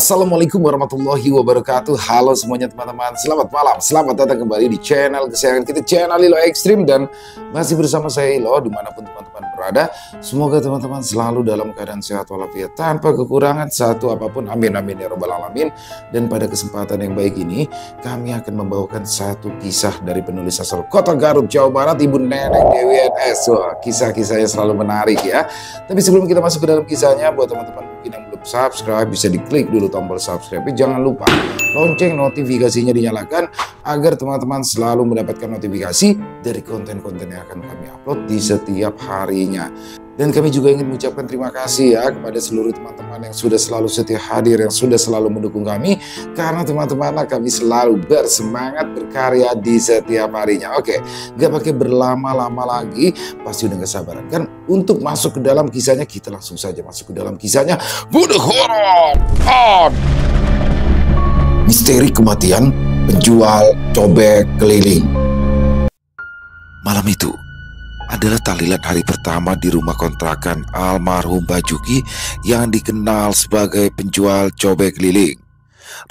Assalamualaikum warahmatullahi wabarakatuh. Halo semuanya teman-teman, selamat malam. Selamat datang kembali di channel kesayangan kita, channel Lilo Ekstrim. Dan masih bersama saya Lilo, dimanapun teman-teman berada. Semoga teman-teman selalu dalam keadaan sehat walafiat, tanpa kekurangan satu apapun. Amin amin ya robbal alamin. Dan pada kesempatan yang baik ini, kami akan membawakan satu kisah dari penulis asal kota Garut, Jawa Barat, Ibu Neneng Dewi NS. Wah, kisah-kisahnya selalu menarik ya. Tapi sebelum kita masuk ke dalam kisahnya, buat teman-teman mungkin yang belum subscribe, bisa diklik dulu tombol subscribe. Jangan lupa lonceng notifikasinya dinyalakan agar teman-teman selalu mendapatkan notifikasi dari konten-konten yang akan kami upload di setiap harinya. Dan kami juga ingin mengucapkan terima kasih ya kepada seluruh teman-teman yang sudah selalu setia hadir, yang sudah selalu mendukung kami. Karena teman-teman kami selalu bersemangat berkarya di setiap harinya. Oke, gak pakai berlama-lama lagi, pasti udah gak sabaran kan untuk masuk ke dalam kisahnya. Kita langsung saja masuk ke dalam kisahnya. Bude horor on! Misteri kematian penjual cobek keliling. Malam itu adalah tahlilan hari pertama di rumah kontrakan almarhum Bajuki yang dikenal sebagai penjual cobek keliling.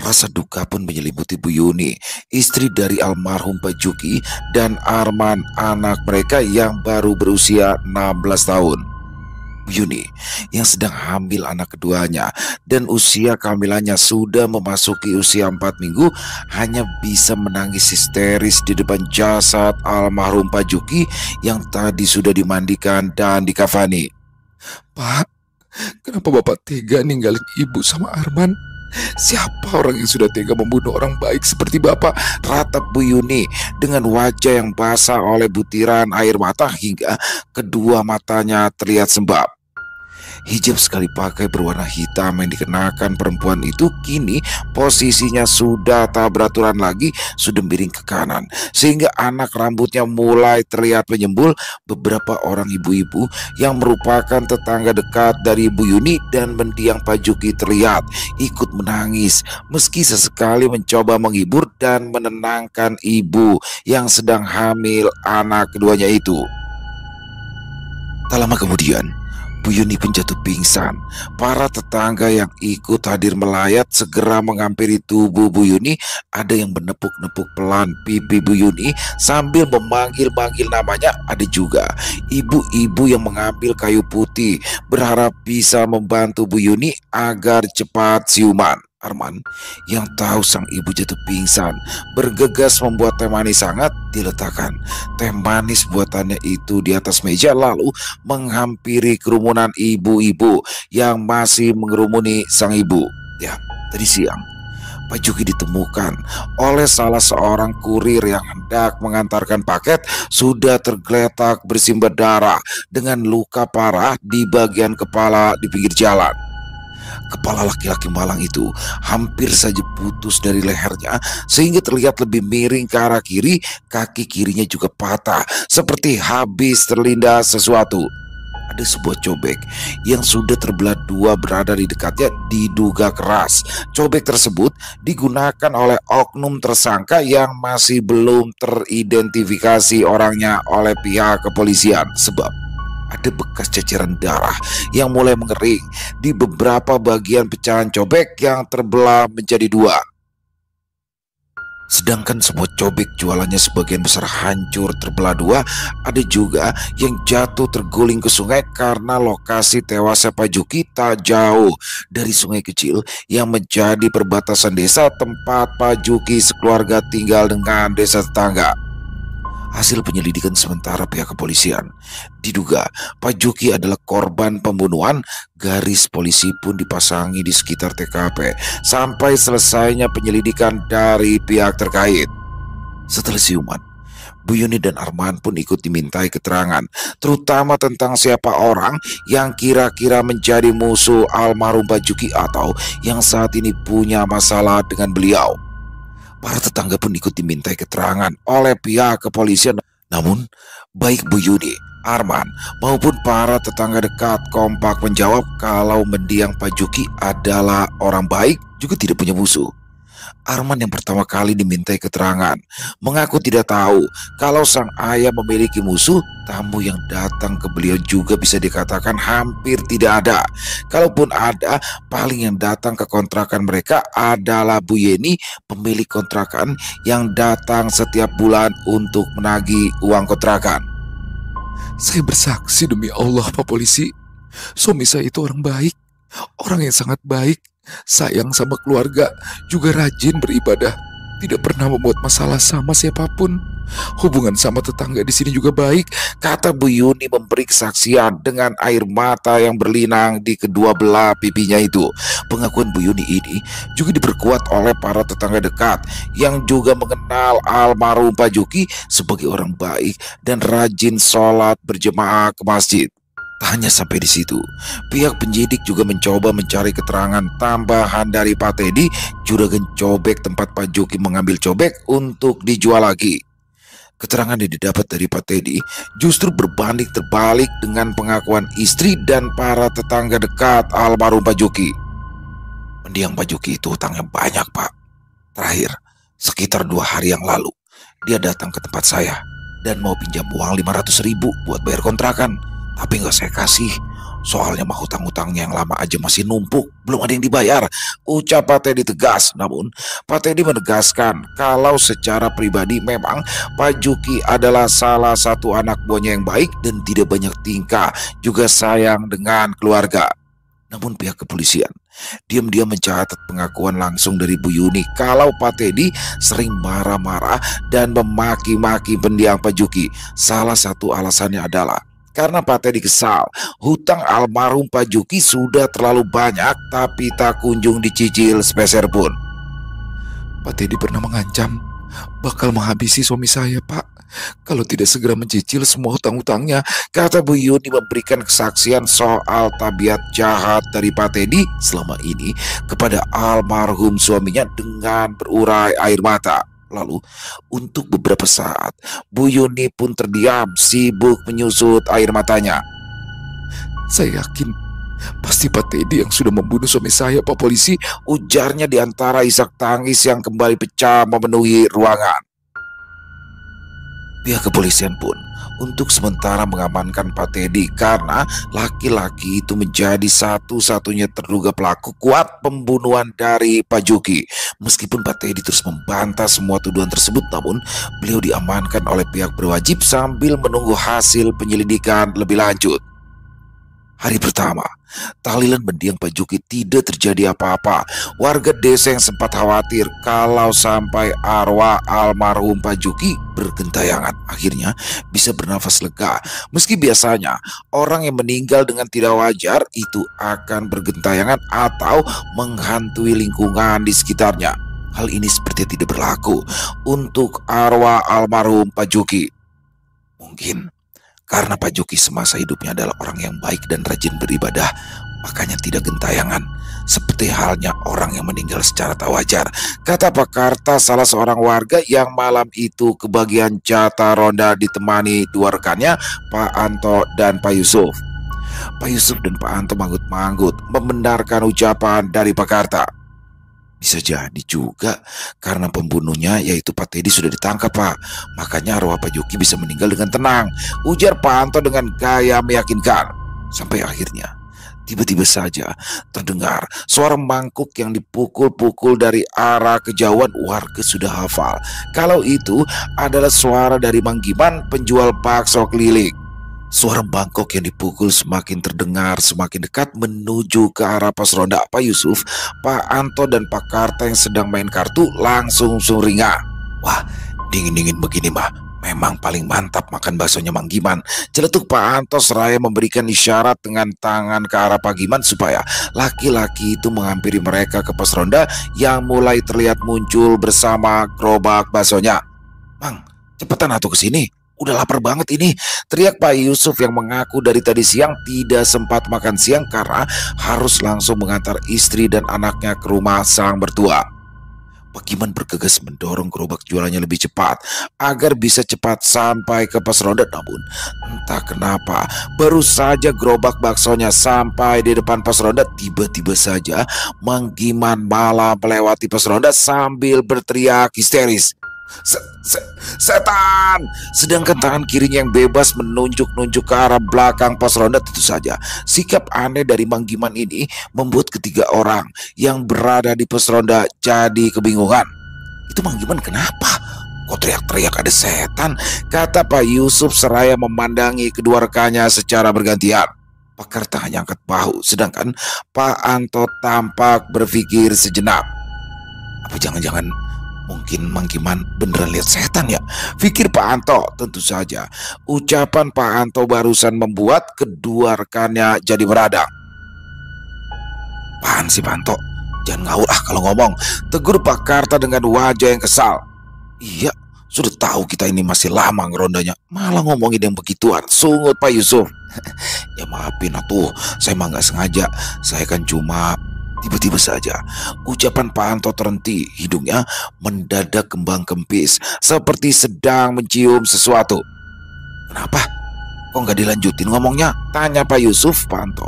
Rasa duka pun menyelimuti Bu Yuni, istri dari almarhum Bajuki, dan Arman, anak mereka yang baru berusia 16 tahun. Bu Yuni yang sedang hamil anak keduanya dan usia kehamilannya sudah memasuki usia 4 minggu hanya bisa menangis histeris di depan jasad almarhum Bajuki yang tadi sudah dimandikan dan dikafani. "Pak, kenapa Bapak tega ninggalin Ibu sama Arman? Siapa orang yang sudah tega membunuh orang baik seperti Bapak?" ratap Bu Yuni dengan wajah yang basah oleh butiran air mata hingga kedua matanya terlihat sembab. Hijab sekali pakai berwarna hitam yang dikenakan perempuan itu kini posisinya sudah tak beraturan lagi, sudah miring ke kanan sehingga anak rambutnya mulai terlihat menyembul. Beberapa orang ibu-ibu yang merupakan tetangga dekat dari Bu Yuni dan mendiang Bajuki terlihat ikut menangis meski sesekali mencoba menghibur dan menenangkan ibu yang sedang hamil anak keduanya itu. Tak lama kemudian Bu Yuni pun jatuh pingsan. Para tetangga yang ikut hadir melayat segera menghampiri tubuh Bu Yuni. Ada yang menepuk-nepuk pelan pipi Bu Yuni sambil memanggil-manggil namanya. Ada juga ibu-ibu yang mengambil kayu putih berharap bisa membantu Bu Yuni agar cepat siuman. Arman yang tahu sang ibu jatuh pingsan bergegas membuat teh manis hangat. Diletakkan teh manis buatannya itu di atas meja lalu menghampiri kerumunan ibu-ibu yang masih mengerumuni sang ibu. Ya, tadi siang Bajuki ditemukan oleh salah seorang kurir yang hendak mengantarkan paket sudah tergeletak bersimbah darah dengan luka parah di bagian kepala di pinggir jalan. Kepala laki-laki malang itu hampir saja putus dari lehernya sehingga terlihat lebih miring ke arah kiri. Kaki kirinya juga patah seperti habis terlindas sesuatu. Ada sebuah cobek yang sudah terbelah dua berada di dekatnya, diduga keras. Cobek tersebut digunakan oleh oknum tersangka yang masih belum teridentifikasi orangnya oleh pihak kepolisian. Sebab ada bekas ceceran darah yang mulai mengering di beberapa bagian pecahan cobek yang terbelah menjadi dua. Sedangkan semua cobek jualannya sebagian besar hancur terbelah dua. Ada juga yang jatuh terguling ke sungai karena lokasi tewasnya Bajuki tak jauh dari sungai kecil yang menjadi perbatasan desa tempat Bajuki sekeluarga tinggal dengan desa tetangga. Hasil penyelidikan sementara pihak kepolisian diduga Bajuki adalah korban pembunuhan. Garis polisi pun dipasangi di sekitar TKP sampai selesainya penyelidikan dari pihak terkait. Setelah siuman, Bu Yuni dan Arman pun ikut dimintai keterangan, terutama tentang siapa orang yang kira-kira menjadi musuh almarhum Bajuki atau yang saat ini punya masalah dengan beliau. Para tetangga pun ikut dimintai keterangan oleh pihak kepolisian. Namun, baik Bu Yuni, Arman, maupun para tetangga dekat kompak menjawab kalau mendiang Bajuki adalah orang baik, juga tidak punya musuh. Arman yang pertama kali dimintai keterangan mengaku tidak tahu kalau sang ayah memiliki musuh. Tamu yang datang ke beliau juga bisa dikatakan hampir tidak ada. Kalaupun ada, paling yang datang ke kontrakan mereka adalah Bu Yeni, pemilik kontrakan yang datang setiap bulan untuk menagih uang kontrakan. Saya bersaksi demi Allah, Pak Polisi. Suami saya itu orang baik, orang yang sangat baik, sayang sama keluarga, juga rajin beribadah, tidak pernah membuat masalah sama siapapun. Hubungan sama tetangga di sini juga baik, Kata Bu Yuni memberi kesaksian dengan air mata yang berlinang di kedua belah pipinya itu. Pengakuan Bu Yuni ini juga diperkuat oleh para tetangga dekat yang juga mengenal almarhum Pak Juki sebagai orang baik dan rajin sholat berjemaah ke masjid. Tak hanya sampai di situ, pihak penyidik juga mencoba mencari keterangan tambahan dari Pak Teddy, juragan cobek tempat Pak Juki mengambil cobek untuk dijual lagi. Keterangan yang didapat dari Pak Teddy justru berbanding terbalik dengan pengakuan istri dan para tetangga dekat almarhum Pak Juki. Mendiang Pak Juki itu hutangnya banyak, Pak. Terakhir, sekitar 2 hari yang lalu, dia datang ke tempat saya dan mau pinjam uang 500.000 buat bayar kontrakan. Tapi nggak saya kasih, soalnya mah hutang-hutangnya yang lama aja masih numpuk, belum ada yang dibayar, ucap Pak Teddy tegas. Namun Pak Teddy menegaskan kalau secara pribadi memang Pak Juki adalah salah satu anak buahnya yang baik dan tidak banyak tingkah, juga sayang dengan keluarga. Namun pihak kepolisian diam-diam mencatat pengakuan langsung dari Bu Yuni kalau Pak Teddy sering marah-marah dan memaki-maki pendiang Pak Juki. Salah satu alasannya adalah karena Pak Teddy kesal, hutang almarhum Pak Juki sudah terlalu banyak tapi tak kunjung dicicil sepeser pun. Pak Teddy pernah mengancam bakal menghabisi suami saya, Pak, kalau tidak segera mencicil semua hutang-hutangnya. Kata Bu Yuni memberikan kesaksian soal tabiat jahat dari Pak Teddy selama ini kepada almarhum suaminya dengan berurai air mata. Lalu untuk beberapa saat Bu Yuni pun terdiam, sibuk menyusut air matanya. Saya yakin pasti Pak Teddy yang sudah membunuh suami saya, Pak Polisi, ujarnya di antara isak tangis yang kembali pecah memenuhi ruangan. Pihak kepolisian pun untuk sementara mengamankan Pak Teddy karena laki-laki itu menjadi satu-satunya terduga pelaku kuat pembunuhan dari Pak Juki. Meskipun Pak Teddy terus membantah semua tuduhan tersebut, namun beliau diamankan oleh pihak berwajib sambil menunggu hasil penyelidikan lebih lanjut. Hari pertama, tahlilan mendiang Pak Juki tidak terjadi apa-apa. Warga desa yang sempat khawatir kalau sampai arwah almarhum Pak Juki bergentayangan akhirnya bisa bernafas lega. Meski biasanya orang yang meninggal dengan tidak wajar itu akan bergentayangan atau menghantui lingkungan di sekitarnya, hal ini seperti tidak berlaku untuk arwah almarhum Pak Juki. Mungkin karena Pak Juki semasa hidupnya adalah orang yang baik dan rajin beribadah, makanya tidak gentayangan, seperti halnya orang yang meninggal secara tak wajar, kata Pak Karta, salah seorang warga yang malam itu kebagian jatah ronda ditemani 2 rekannya, Pak Anto dan Pak Yusuf. Pak Yusuf dan Pak Anto manggut-manggut membenarkan ucapan dari Pak Karta. Bisa jadi juga karena pembunuhnya yaitu Pak Teddy sudah ditangkap, Pak. Makanya arwah Pak Juki bisa meninggal dengan tenang, ujar Pak Anto dengan gaya meyakinkan. Sampai akhirnya tiba-tiba saja terdengar suara mangkuk yang dipukul-pukul dari arah kejauhan. Warga sudah hafal kalau itu adalah suara dari Mang Giman, penjual bakso keliling. Suara mangkok yang dipukul semakin terdengar, semakin dekat menuju ke arah pos ronda. Pak Yusuf, Pak Anto dan Pak Karta yang sedang main kartu langsung sumringah. Wah, dingin-dingin begini mah memang paling mantap makan baksonya Mang Giman, celetuk Pak Anto seraya memberikan isyarat dengan tangan ke arah Pak Giman supaya laki-laki itu menghampiri mereka ke pos ronda yang mulai terlihat muncul bersama gerobak baksonya. Mang, cepetan atuh ke sini. Udah lapar banget ini, teriak Pak Yusuf yang mengaku dari tadi siang tidak sempat makan siang karena harus langsung mengantar istri dan anaknya ke rumah sang mertua. Pak Giman bergegas mendorong gerobak jualannya lebih cepat agar bisa cepat sampai ke pos ronda. Namun entah kenapa baru saja gerobak baksonya sampai di depan pos ronda, tiba-tiba saja Mang Giman malah melewati pos ronda sambil berteriak histeris, Setan!" Sedangkan tangan kirinya yang bebas menunjuk-nunjuk ke arah belakang pos ronda. Tentu saja sikap aneh dari Mang Giman ini membuat ketiga orang yang berada di pos ronda jadi kebingungan. "Itu Mang Giman kenapa? Kok teriak-teriak ada setan?" kata Pak Yusuf seraya memandangi kedua rekannya secara bergantian. Pak Karta hanya angkat bahu, sedangkan Pak Anto tampak berpikir sejenak. "Apa jangan-jangan mungkin Mang Giman beneran lihat setan ya?" pikir Pak Anto. Tentu saja ucapan Pak Anto barusan membuat kedua rekannya jadi beradang. "Apaan sih Pak Anto? Jangan ngawur kalau ngomong," tegur Pak Karta dengan wajah yang kesal. "Iya, sudah tahu kita ini masih lama ngerondanya, malah ngomongin yang begituan," sungut Pak Yusuf. "Ya maafin atuh, saya mah nggak sengaja, saya kan cuma..." Tiba-tiba saja ucapan Pak Anto terhenti, hidungnya mendadak kembang kempis seperti sedang mencium sesuatu. "Kenapa? Kok nggak dilanjutin ngomongnya?" tanya Pak Yusuf. Pak Anto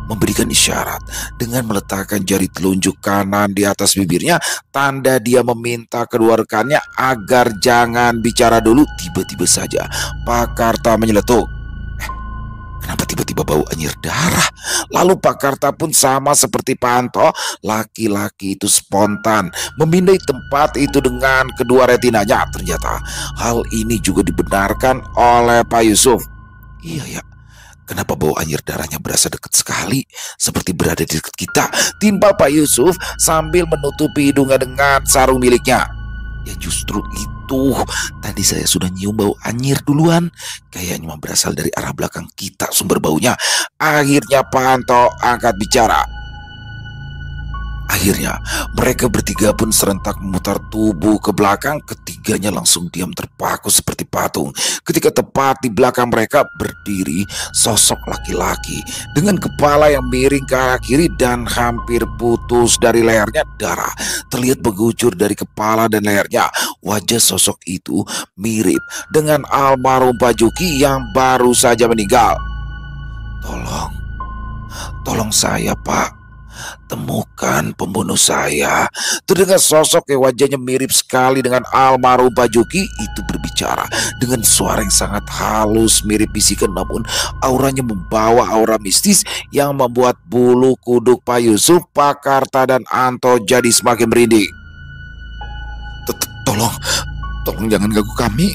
memberikan isyarat dengan meletakkan jari telunjuk kanan di atas bibirnya, tanda dia meminta kedua rekannya agar jangan bicara dulu. Tiba-tiba saja Pak Karta menyeletuk, "Kenapa tiba-tiba bau anyir darah?" Lalu Pak Karta pun sama seperti Pak Anto, laki-laki itu spontan memindai tempat itu dengan kedua retinanya. Ternyata hal ini juga dibenarkan oleh Pak Yusuf. "Iya ya, kenapa bau anyir darahnya berasa dekat sekali, seperti berada di dekat kita?" timpal Pak Yusuf sambil menutupi hidungnya dengan sarung miliknya. "Ya justru itu, tadi saya sudah nyium bau anyir duluan. Kayaknya berasal dari arah belakang kita sumber baunya." Akhirnya Pak Anto angkat bicara. Akhirnya mereka bertiga pun serentak memutar tubuh ke belakang. Ketiganya langsung diam terpaku seperti patung ketika tepat di belakang mereka berdiri sosok laki-laki dengan kepala yang miring ke arah kiri dan hampir putus dari lehernya. Darah terlihat mengucur dari kepala dan lehernya. Wajah sosok itu mirip dengan almarhum Pak Juki yang baru saja meninggal. Tolong saya Pak, temukan pembunuh saya." Terdengar sosok yang wajahnya mirip sekali dengan almarhum Pak Juki itu berbicara dengan suara yang sangat halus mirip bisikan, namun auranya membawa aura mistis yang membuat bulu kuduk Pak Yusuf, Pak Karta dan Anto jadi semakin merinding. Tolong jangan ganggu kami.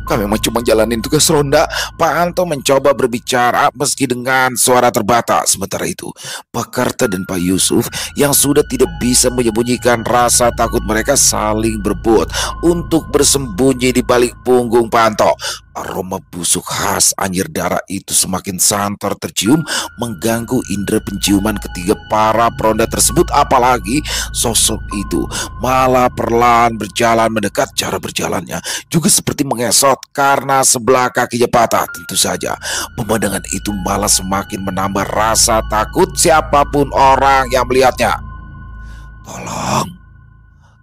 Kami memang cuma jalanin tugas ronda." Pak Anto mencoba berbicara meski dengan suara terbatas. Sementara itu Pak Karta dan Pak Yusuf yang sudah tidak bisa menyembunyikan rasa takut mereka saling berebut untuk bersembunyi di balik punggung Pak Anto. Aroma busuk khas anyir darah itu semakin santer tercium, mengganggu indera penciuman ketiga para peronda tersebut. Apalagi sosok itu malah perlahan berjalan mendekat. Cara berjalannya juga seperti mengesot karena sebelah kakinya patah. Tentu saja pemandangan itu malah semakin menambah rasa takut siapapun orang yang melihatnya.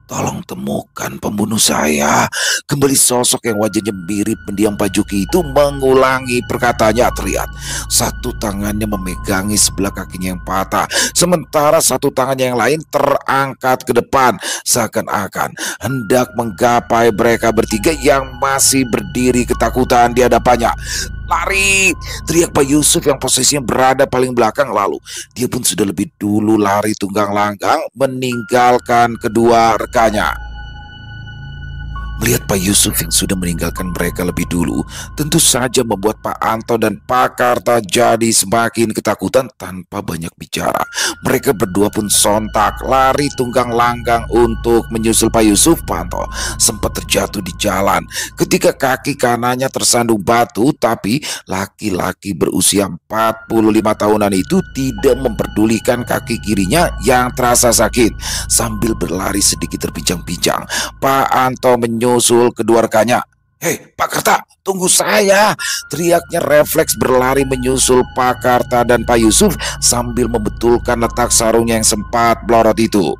Tolong temukan pembunuh saya," kembali sosok yang wajahnya mirip mendiam Pak Juki itu mengulangi perkataannya. Terlihat satu tangannya memegangi sebelah kakinya yang patah, sementara satu tangannya yang lain terangkat ke depan seakan-akan hendak menggapai mereka bertiga yang masih berdiri ketakutan di hadapannya. "Lari!" teriak Pak Yusuf yang posisinya berada paling belakang. Lalu dia pun sudah lebih dulu lari tunggang langgang meninggalkan kedua rekannya. Melihat Pak Yusuf yang sudah meninggalkan mereka lebih dulu, tentu saja membuat Pak Anto dan Pak Karta jadi semakin ketakutan. Tanpa banyak bicara, mereka berdua pun sontak lari tunggang langgang untuk menyusul Pak Yusuf. Pak Anto sempat terjatuh di jalan ketika kaki kanannya tersandung batu, tapi laki-laki berusia 45 tahunan itu tidak memperdulikan kaki kirinya yang terasa sakit. Sambil berlari sedikit terpincang-pincang, Pak Anto menyusul kedua rekannya. "Hei Pak Karta, tunggu saya!" teriaknya refleks berlari menyusul Pak Karta dan Pak Yusuf sambil membetulkan letak sarungnya yang sempat melorot itu.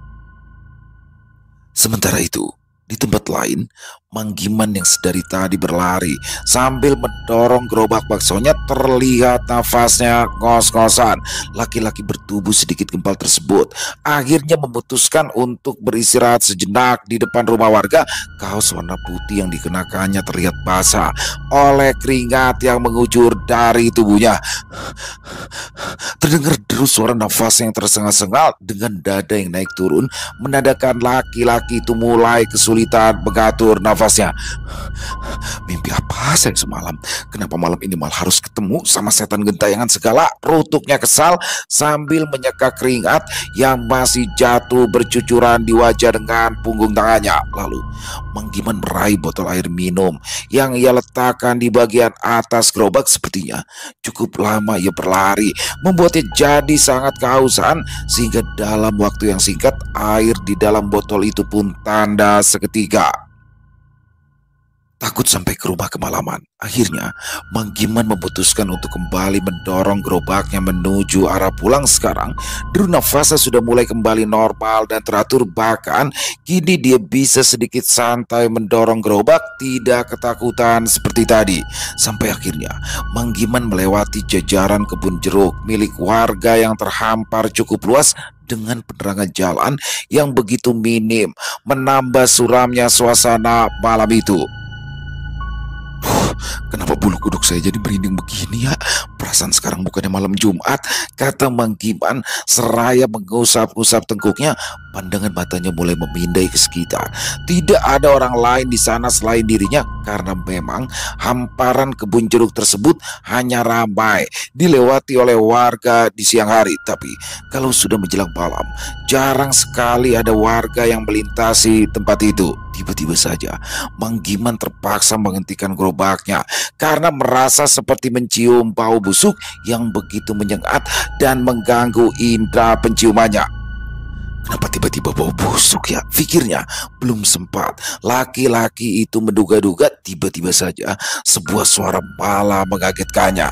Sementara itu, di tempat lain, Mang Giman yang sedari tadi berlari sambil mendorong gerobak baksonya terlihat nafasnya ngos-ngosan. Laki-laki bertubuh sedikit gempal tersebut akhirnya memutuskan untuk beristirahat sejenak di depan rumah warga. Kaos warna putih yang dikenakannya terlihat basah oleh keringat yang mengucur dari tubuhnya. Terdengar deru suara nafas yang tersengal-sengal dengan dada yang naik turun. Menandakan laki-laki itu mulai kesulitan mengatur nafasnya. Mimpi apa saya semalam? Kenapa malam ini malah harus ketemu sama setan gentayangan segala? Rutuknya kesal sambil menyeka keringat yang masih jatuh bercucuran di wajah dengan punggung tangannya. Lalu Mang Giman meraih botol air minum yang ia letakkan di bagian atas gerobak. Sepertinya cukup lama ia berlari membuatnya jadi sangat kehausan, sehingga dalam waktu yang singkat air di dalam botol itu pun tandas seketika. Takut sampai ke rumah kemalaman, akhirnya Mang Giman memutuskan untuk kembali mendorong gerobaknya menuju arah pulang. Sekarang deru nafasnya sudah mulai kembali normal dan teratur, bahkan kini dia bisa sedikit santai mendorong gerobak, tidak ketakutan seperti tadi. Sampai akhirnya Mang Giman melewati jajaran kebun jeruk milik warga yang terhampar cukup luas dengan penerangan jalan yang begitu minim, menambah suramnya suasana malam itu. Kenapa bulu kuduk saya jadi merinding begini ya? Perasaan sekarang bukannya malam Jumat, kata Mang Giman seraya mengusap-usap tengkuknya. Pandangan matanya mulai memindai ke sekitar. Tidak ada orang lain di sana selain dirinya, karena memang hamparan kebun jeruk tersebut hanya ramai dilewati oleh warga di siang hari. Tapi kalau sudah menjelang malam, jarang sekali ada warga yang melintasi tempat itu. Tiba-tiba saja Mang Giman terpaksa menghentikan gerobaknya karena merasa seperti mencium bau busuk yang begitu menyengat dan mengganggu indera penciumannya. Kenapa tiba-tiba bau busuk ya? Pikirnya. Belum sempat laki-laki itu menduga-duga, tiba-tiba saja sebuah suara malah mengagetkannya.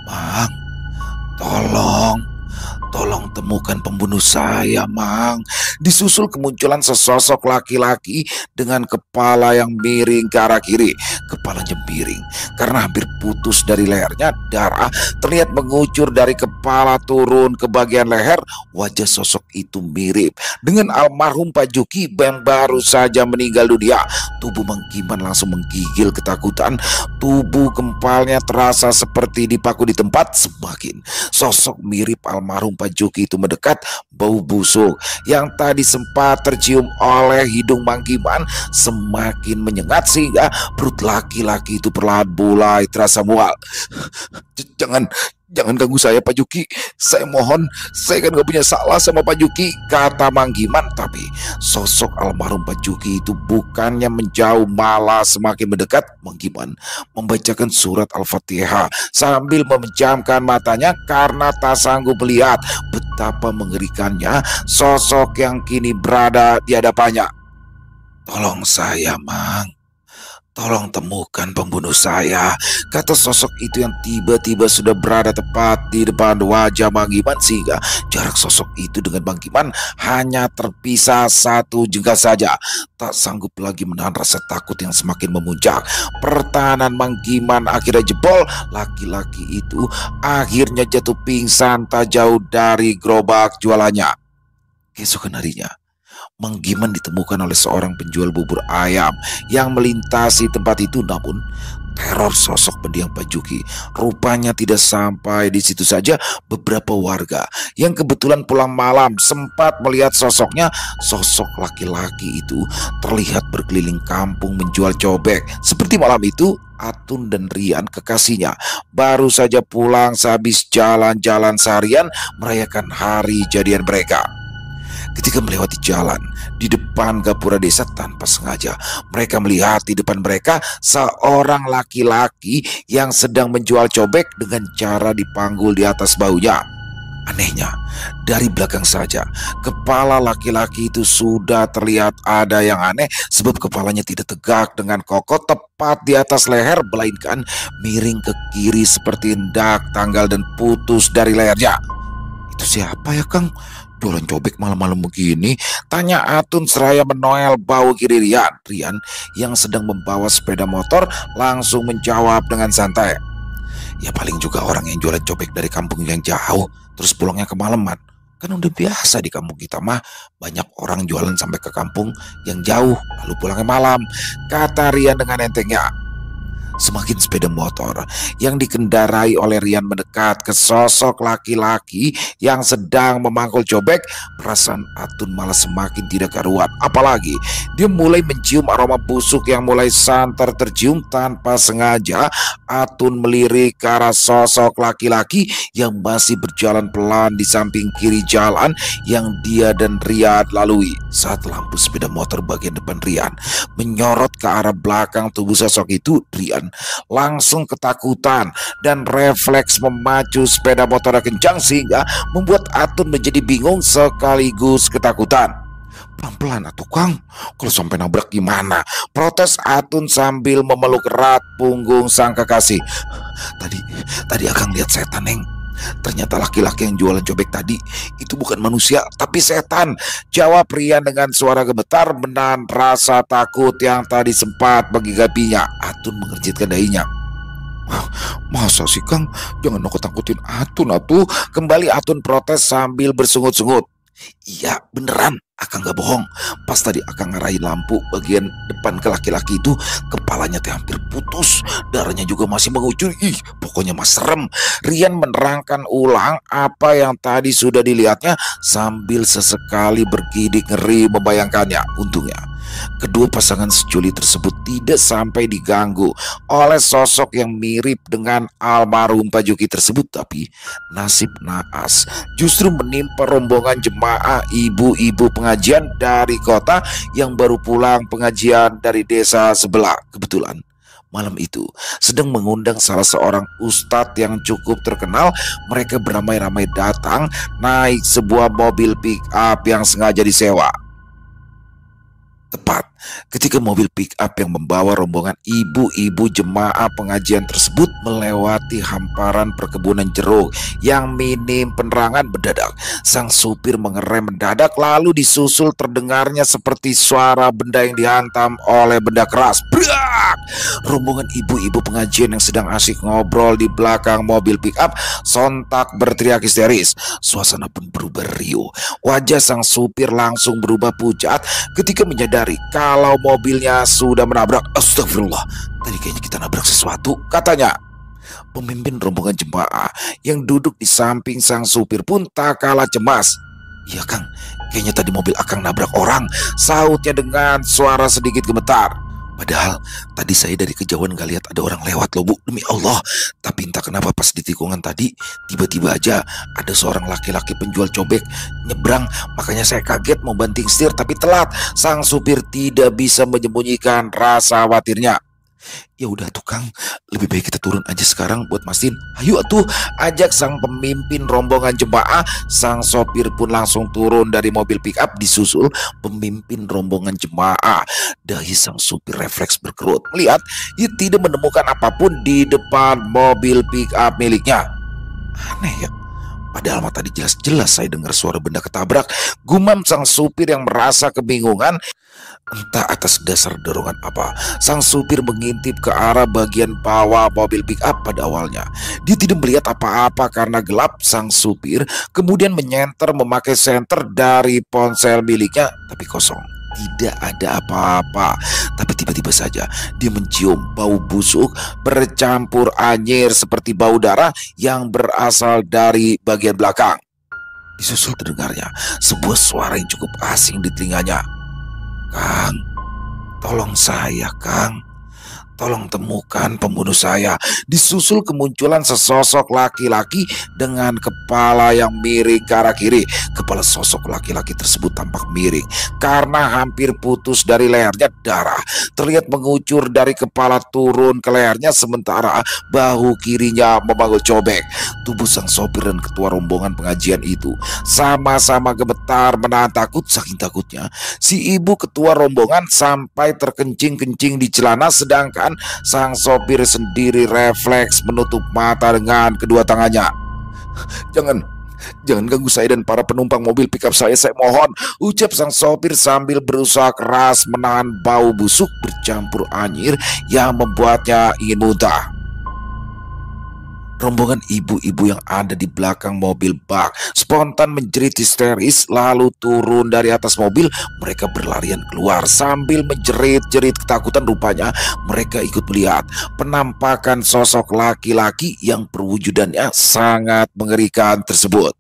Mang, tolong temukan pembunuh saya, Mang. Disusul kemunculan sesosok laki-laki dengan kepala yang miring ke arah kiri. Kepalanya miring karena hampir putus dari lehernya. Darah terlihat mengucur dari kepala turun ke bagian leher. Wajah sosok itu mirip dengan almarhum Pak Juki yang baru saja meninggal dunia. Tubuh Mang Giman langsung menggigil ketakutan. Tubuh gempalnya terasa seperti dipaku di tempat. Semakin sosok mirip almarhum Pak Juki itu mendekat, bau busuk yang tadi sempat tercium oleh hidung Mang Giman semakin menyengat sehingga perut laki-laki itu perlahan mulai terasa mual. Jangan ganggu saya, Pak Juki. Saya mohon, saya kan gak punya salah sama Pak Juki, kata Mang Giman. Tapi sosok almarhum Pak Juki itu bukannya menjauh, malah semakin mendekat. Mang Giman membacakan surat Al-Fatihah sambil memejamkan matanya karena tak sanggup melihat betapa mengerikannya sosok yang kini berada di hadapannya. Tolong saya, Mang. Tolong temukan pembunuh saya, kata sosok itu yang tiba-tiba sudah berada tepat di depan wajah Mang Giman, sehingga jarak sosok itu dengan Mang Giman hanya terpisah satu jengkal saja. Tak sanggup lagi menahan rasa takut yang semakin memuncak, pertahanan Mang Giman akhirnya jebol. Laki-laki itu akhirnya jatuh pingsan tak jauh dari gerobak jualannya. Keesokan harinya, Mang Giman ditemukan oleh seorang penjual bubur ayam yang melintasi tempat itu. Namun teror sosok pendiam Pak Juki rupanya tidak sampai di situ saja. Beberapa warga yang kebetulan pulang malam sempat melihat sosoknya. Sosok laki-laki itu terlihat berkeliling kampung menjual cobek. Seperti malam itu Atun dan Rian, kekasihnya, baru saja pulang sehabis jalan-jalan seharian merayakan hari jadian mereka. Ketika melewati jalan di depan gapura desa, tanpa sengaja mereka melihat di depan mereka seorang laki-laki yang sedang menjual cobek dengan cara dipanggul di atas bahunya. Anehnya, dari belakang saja kepala laki-laki itu sudah terlihat ada yang aneh, sebab kepalanya tidak tegak dengan kokoh tepat di atas leher, melainkan miring ke kiri seperti hendak tanggal dan putus dari lehernya. Itu siapa ya, Kang? Jualan cobek malam-malam begini? Tanya Atun seraya menoel bau kiri Rian. Rian yang sedang membawa sepeda motor langsung menjawab dengan santai. Ya paling juga orang yang jualan cobek dari kampung yang jauh terus pulangnya kemalaman. Kan udah biasa di kampung kita mah, banyak orang jualan sampai ke kampung yang jauh lalu pulangnya malam, kata Rian dengan entengnya. Semakin sepeda motor yang dikendarai oleh Rian mendekat ke sosok laki-laki yang sedang memangkul cobek, perasaan Atun malah semakin tidak karuan. Apalagi dia mulai mencium aroma busuk yang mulai santer tercium tanpa sengaja. Atun melirik ke arah sosok laki-laki yang masih berjalan pelan di samping kiri jalan yang dia dan Rian lalui. Saat lampu sepeda motor bagian depan Rian menyorot ke arah belakang tubuh sosok itu, Rian langsung ketakutan dan refleks memacu sepeda motor kencang sehingga membuat Atun menjadi bingung sekaligus ketakutan. Pelan-pelan atuh Kang, kalau sampai nabrak gimana? Protes Atun sambil memeluk erat punggung sang kekasih. Tadi Akang lihat setan, Neng. Ternyata laki-laki yang jualan cobek tadi itu bukan manusia tapi setan, jawab Rian dengan suara gemetar menahan rasa takut yang tadi sempat menggigapnya. Atun mengerjitkan dahinya. Masa sih Kang, jangan nakut-nakutin Atun atuh, kembali Atun protes sambil bersungut-sungut. Iya beneran, Akang gak bohong. Pas tadi Akang ngarahin lampu bagian depan ke laki-laki itu, kepalanya teh hampir putus, darahnya juga masih mengucur. Ih, pokoknya mas serem. Rian menerangkan ulang apa yang tadi sudah dilihatnya sambil sesekali bergidik ngeri membayangkannya. Untungnya kedua pasangan sejoli tersebut tidak sampai diganggu oleh sosok yang mirip dengan almarhum Pak Juki tersebut. Tapi nasib naas justru menimpa rombongan jemaah ibu-ibu pengajian dari kota yang baru pulang pengajian dari desa sebelah. Kebetulan malam itu sedang mengundang salah seorang ustadz yang cukup terkenal. Mereka beramai-ramai datang naik sebuah mobil pick up yang sengaja disewa. Tepat ketika mobil pick up yang membawa rombongan ibu-ibu jemaah pengajian tersebut melewati hamparan perkebunan jeruk yang minim penerangan, mendadak sang supir mengerem mendadak, lalu disusul terdengarnya seperti suara benda yang dihantam oleh benda keras. Brak! Rombongan ibu-ibu pengajian yang sedang asyik ngobrol di belakang mobil pick up sontak berteriak histeris. Suasana pun berubah riuh. Wajah sang supir langsung berubah pucat ketika menyadari kalau mobilnya sudah menabrak. Astagfirullah, tadi kayaknya kita nabrak sesuatu, katanya. Pemimpin rombongan jemaah yang duduk di samping sang supir pun tak kalah cemas. Iya Kang, kayaknya tadi mobil Akang nabrak orang, sautnya dengan suara sedikit gemetar. Padahal tadi saya dari kejauhan gak lihat ada orang lewat loh Bu, demi Allah. Tapi entah kenapa pas di tikungan tadi tiba-tiba aja ada seorang laki-laki penjual cobek nyebrang. Makanya saya kaget mau banting setir tapi telat. Sang supir tidak bisa menyembunyikan rasa khawatirnya. Ya udah tuh Kang, lebih baik kita turun aja sekarang buat mastiin. Ayo atuh, ajak sang pemimpin rombongan jemaah. Sang sopir pun langsung turun dari mobil pick up disusul pemimpin rombongan jemaah. Dahi sang supir refleks berkerut melihat ia tidak menemukan apapun di depan mobil pick up miliknya. Aneh ya, padahal mah tadi jelas-jelas saya dengar suara benda ketabrak, gumam sang supir yang merasa kebingungan. Entah atas dasar dorongan apa, sang supir mengintip ke arah bagian bawah mobil pick up. Pada awalnya dia tidak melihat apa-apa karena gelap. Sang supir kemudian menyenter memakai senter dari ponsel miliknya, tapi kosong, tidak ada apa-apa. Tapi tiba-tiba saja dia mencium bau busuk bercampur anyir seperti bau darah yang berasal dari bagian belakang. Disusul terdengarnya sebuah suara yang cukup asing di telinganya. Kang, tolong saya Kang, tolong temukan pembunuh saya. Disusul kemunculan sesosok laki-laki dengan kepala yang miring ke arah kiri. Kepala sosok laki-laki tersebut tampak miring karena hampir putus dari lehernya. Darah terlihat mengucur dari kepala turun ke lehernya, sementara bahu kirinya memanggul cobek. Tubuh sang sopir dan ketua rombongan pengajian itu sama-sama gemetar menahan takut. Saking takutnya si ibu ketua rombongan sampai terkencing-kencing di celana, sedangkan sang sopir sendiri refleks menutup mata dengan kedua tangannya. Jangan ganggu saya dan para penumpang mobil pickup saya mohon, ucap sang sopir sambil berusaha keras menahan bau busuk bercampur anyir yang membuatnya ingin muntah. Rombongan ibu-ibu yang ada di belakang mobil bak spontan menjerit histeris lalu turun dari atas mobil. Mereka berlarian keluar sambil menjerit-jerit ketakutan. Rupanya mereka ikut melihat penampakan sosok laki-laki yang perwujudannya sangat mengerikan tersebut.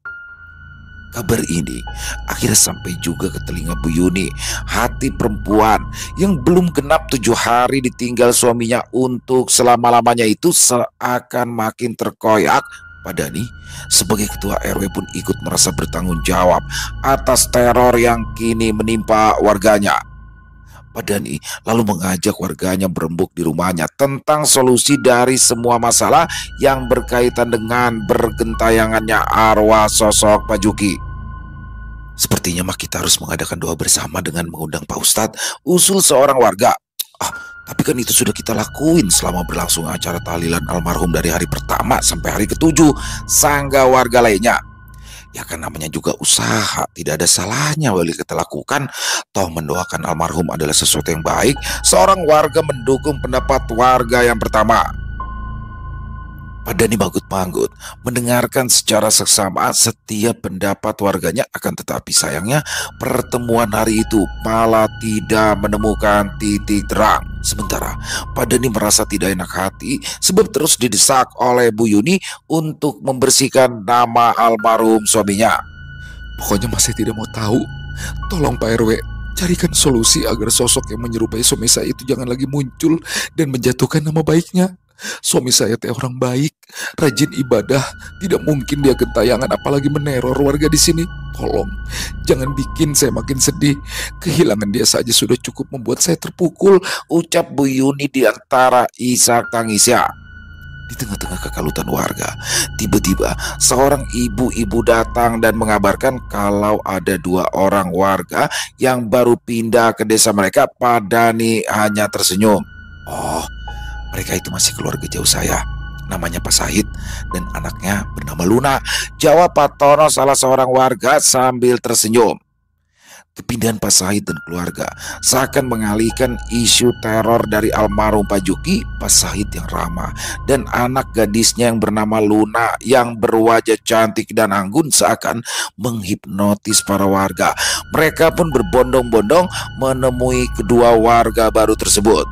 Kabar ini akhirnya sampai juga ke telinga Bu Yuni. Hati perempuan yang belum genap 7 hari ditinggal suaminya untuk selama-lamanya itu seakan makin terkoyak. Pak Dhani sebagai ketua RW pun ikut merasa bertanggung jawab atas teror yang kini menimpa warganya. Pak Dhani lalu mengajak warganya berembuk di rumahnya tentang solusi dari semua masalah yang berkaitan dengan bergentayangannya arwah sosok Pak Juki. Sepertinya mah kita harus mengadakan doa bersama dengan mengundang Pak Ustadz, usul seorang warga. Tapi kan itu sudah kita lakuin selama berlangsung acara tahlilan almarhum dari hari pertama sampai hari ke-7, sangga warga lainnya. Ya kan namanya juga usaha, tidak ada salahnya boleh kita lakukan. Toh mendoakan almarhum adalah sesuatu yang baik. Seorang warga mendukung pendapat warga yang pertama. Pak Dhani manggut-manggut mendengarkan secara seksama setiap pendapat warganya, akan tetapi sayangnya pertemuan hari itu malah tidak menemukan titik terang. Sementara Pak Dhani merasa tidak enak hati sebab terus didesak oleh Bu Yuni untuk membersihkan nama almarhum suaminya. Pokoknya masih tidak mau tahu. Tolong Pak RW, carikan solusi agar sosok yang menyerupai suami saya itu jangan lagi muncul dan menjatuhkan nama baiknya. Suami saya teh orang baik, rajin ibadah, tidak mungkin dia gentayangan apalagi meneror warga di sini. Tolong, jangan bikin saya makin sedih. Kehilangan dia saja sudah cukup membuat saya terpukul, ucap Bu Yuni di antara isak tangisnya. Di tengah-tengah kekalutan warga, tiba-tiba seorang ibu-ibu datang dan mengabarkan kalau ada 2 orang warga yang baru pindah ke desa mereka. Pak Dhani hanya tersenyum. Oh, mereka itu masih keluarga jauh saya. Namanya Pak Sahid dan anaknya bernama Luna, jawab Pak Tono, salah seorang warga sambil tersenyum. Kepindahan Pak Sahid dan keluarga seakan mengalihkan isu teror dari almarhum Pak Juki. Pak Sahid yang ramah dan anak gadisnya yang bernama Luna yang berwajah cantik dan anggun seakan menghipnotis para warga. Mereka pun berbondong-bondong menemui kedua warga baru tersebut.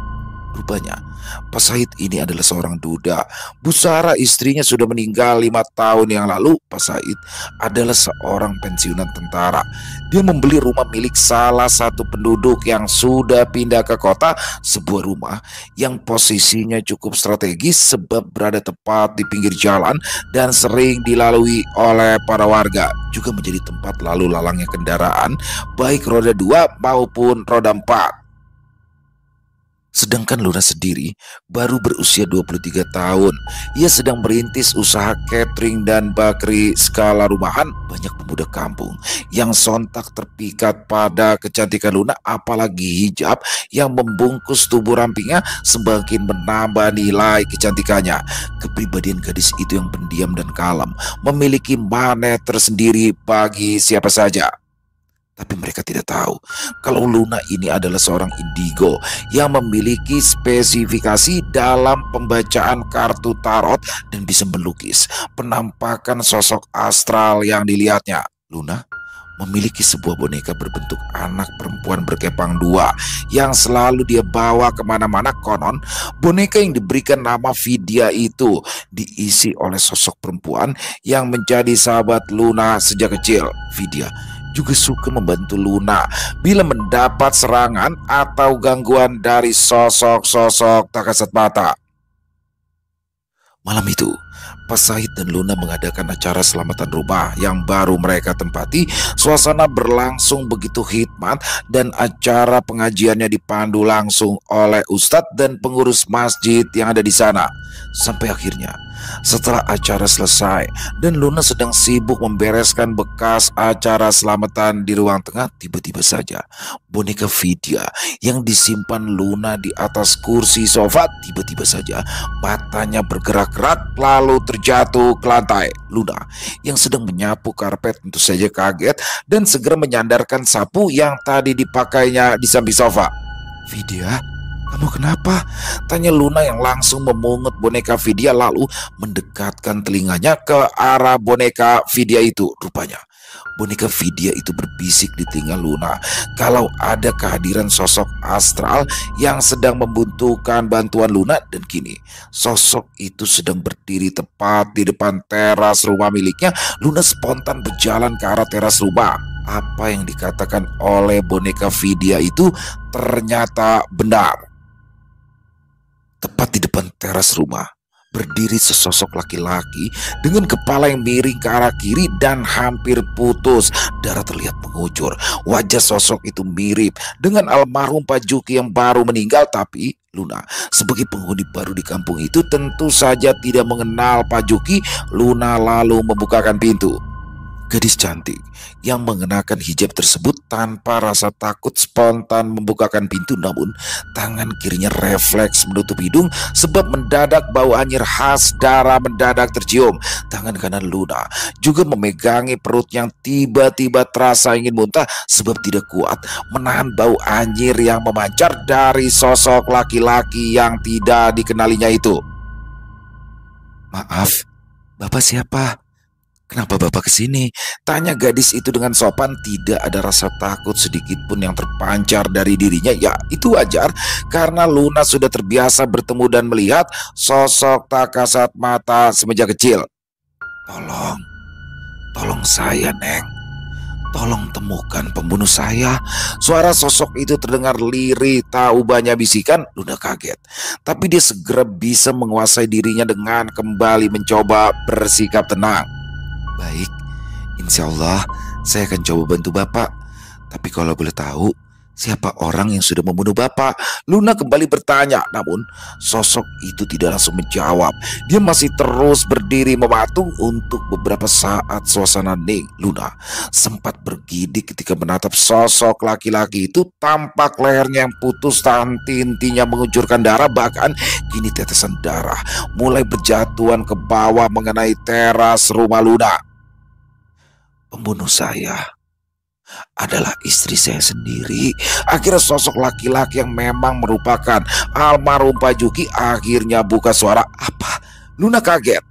Rupanya Pak Sahid ini adalah seorang duda. Bu Sarah istrinya sudah meninggal 5 tahun yang lalu. Pak Sahid adalah seorang pensiunan tentara. Dia membeli rumah milik salah satu penduduk yang sudah pindah ke kota. Sebuah rumah yang posisinya cukup strategis sebab berada tepat di pinggir jalan dan sering dilalui oleh para warga. Juga menjadi tempat lalu lalangnya kendaraan baik roda 2 maupun roda 4. Sedangkan Luna sendiri baru berusia 23 tahun. Ia sedang merintis usaha catering dan bakery skala rumahan. Banyak pemuda kampung yang sontak terpikat pada kecantikan Luna, apalagi hijab yang membungkus tubuh rampingnya semakin menambah nilai kecantikannya. Kepribadian gadis itu yang pendiam dan kalem memiliki magnet tersendiri bagi siapa saja. Tapi mereka tidak tahu kalau Luna ini adalah seorang indigo yang memiliki spesifikasi dalam pembacaan kartu tarot dan bisa melukis penampakan sosok astral yang dilihatnya. Luna memiliki sebuah boneka berbentuk anak perempuan berkepang 2 yang selalu dia bawa kemana-mana. Konon boneka yang diberikan nama Vidya itu diisi oleh sosok perempuan yang menjadi sahabat Luna sejak kecil. Vidya juga suka membantu Luna bila mendapat serangan atau gangguan dari sosok-sosok tak kasat mata. Malam itu, Pak Sahid dan Luna mengadakan acara selamatan rumah yang baru mereka tempati. Suasana berlangsung begitu hikmat dan acara pengajiannya dipandu langsung oleh ustadz dan pengurus masjid yang ada di sana. Sampai akhirnya setelah acara selesai dan Luna sedang sibuk membereskan bekas acara selamatan di ruang tengah, tiba-tiba saja boneka Vidya yang disimpan Luna di atas kursi sofa tiba-tiba saja matanya bergerak-gerak lalu terjatuh ke lantai. Luna yang sedang menyapu karpet tentu saja kaget dan segera menyandarkan sapu yang tadi dipakainya di samping sofa. "Vidya, kamu kenapa?" tanya Luna yang langsung memungut boneka Vidya lalu mendekatkan telinganya ke arah boneka Vidya itu. Rupanya boneka Vidya itu berbisik di telinga Luna kalau ada kehadiran sosok astral yang sedang membutuhkan bantuan Luna, dan kini sosok itu sedang berdiri tepat di depan teras rumah miliknya. Luna spontan berjalan ke arah teras rumah. Apa yang dikatakan oleh boneka Vidya itu ternyata benar. Tepat di depan teras rumah berdiri sesosok laki-laki dengan kepala yang miring ke arah kiri dan hampir putus. Darah terlihat mengucur. Wajah sosok itu mirip dengan almarhum Pak Juki yang baru meninggal. Tapi Luna sebagai penghuni baru di kampung itu tentu saja tidak mengenal Pak Juki. Luna lalu membukakan pintu. Gadis cantik yang mengenakan hijab tersebut tanpa rasa takut spontan membukakan pintu, namun tangan kirinya refleks menutup hidung sebab mendadak bau anyir khas darah mendadak tercium. Tangan kanan Luna juga memegangi perut yang tiba-tiba terasa ingin muntah sebab tidak kuat menahan bau anyir yang memancar dari sosok laki-laki yang tidak dikenalinya itu. "Maaf, Bapak siapa? Kenapa Bapak kesini?" tanya gadis itu dengan sopan. Tidak ada rasa takut sedikit pun yang terpancar dari dirinya. Ya, itu wajar karena Luna sudah terbiasa bertemu dan melihat sosok tak kasat mata semenjak kecil. Tolong saya, Neng. Tolong temukan pembunuh saya." Suara sosok itu terdengar lirih, tak ubahnya bisikan. Luna kaget, tapi dia segera bisa menguasai dirinya dengan kembali mencoba bersikap tenang. "Baik, insya Allah saya akan coba bantu Bapak. Tapi kalau boleh tahu, siapa orang yang sudah membunuh Bapak?" Luna kembali bertanya, namun sosok itu tidak langsung menjawab. Dia masih terus berdiri mematung. Untuk beberapa saat suasana hening. Luna sempat bergidik ketika menatap sosok laki-laki itu. Tampak lehernya yang putus dan tintinya mengucurkan darah. Bahkan kini tetesan darah mulai berjatuhan ke bawah mengenai teras rumah Luna. "Pembunuh saya adalah istri saya sendiri." Akhirnya sosok laki-laki yang memang merupakan almarhum Pak Juki akhirnya buka suara. "Apa?" Luna kaget.